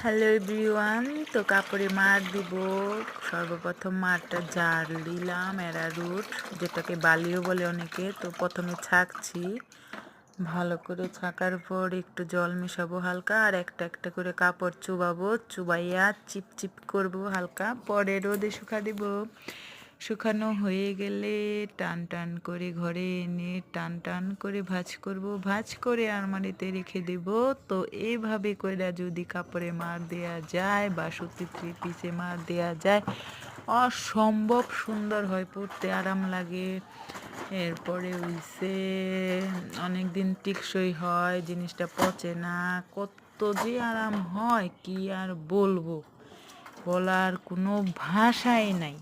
Hello everyone. তো কাপড়ে মার দিব। সর্বপ্রথম মারটা জার দিলাম অ্যারারুট, যেটাকে বালিও বলে অনেকে। তো প্রথমে ছাঁকছি, ভালো করে ছাঁকার পর একটু জল মেশাবো হালকা, আর একটা একটা করে কাপড় চুবাবো, চুবাইয়া চিপচিপ করব হালকা, পরে রোদে শুকা দিব। শুকানো হয়ে গেলে টান টান করে ঘরে এনে টান টান করে ভাঁজ করব, ভাঁজ করে আলমারিতে রেখে দেব। তো এইভাবে কইরা যদি কাপড়ে মার দেয়া যায় বা সুতির থ্রি পিসে মার দেয়া যায়, অসম্ভব সুন্দর হয়, পরতে আরাম লাগে। এরপরে হইছে অনেক দিন টেকসই হয়, জিনিসটা পচে না, কত যে আরাম হয় কি আর বলবো, বলার কোনো ভাষাই নাই।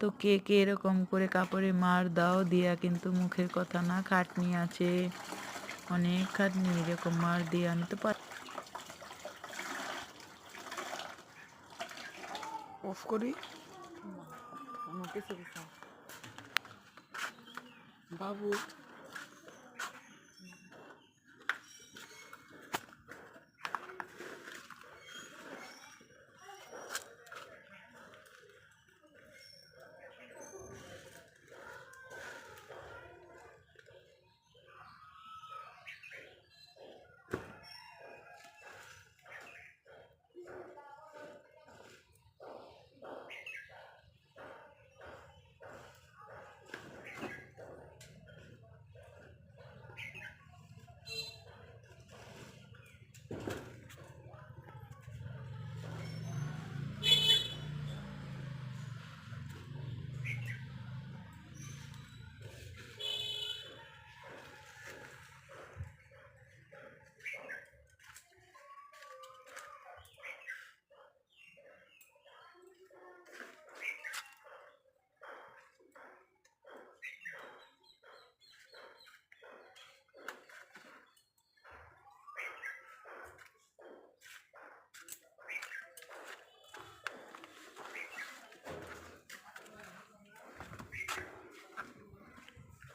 তো কে কে এরকম করে কাপড়ে মার দাও দিয়া, কিন্তু মুখের কথা না, খাটনি আছে, অনেক খাটনি, এরকম মার দিয়ে আমি তো অফ করি কিছু কিছু বাবু।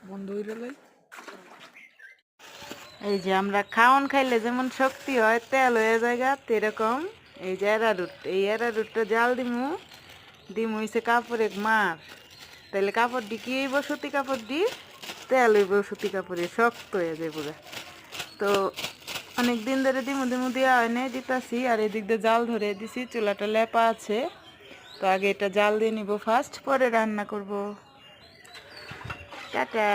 বন্ধ হয়ে লাই। এই যে আমরা খাওন খাইলে যেমন শক্তি হয়, তেল হয়ে জায়গা এরকম। এই যে অ্যারারুট, এই অ্যারারুটটা জাল দিমু, দিমু হইছে কাপড়ে মার, তাহলে কাপড় দি কি হইব, সুতি কাপড় দি তেল হইব, সুতি কাপড়ে শক্ত হয়ে যাইব গা। তো অনেক দিন ধরে দিমু দিমু দেওয়া হয় নাই, দিতাছি। আর এদিক দিয়ে জাল ধরে দিছি, চুলাটা লেপা আছে। তো আগে এটা জাল দিয়ে নিব ফার্স্ট, পরে রান্না করব। টাটা।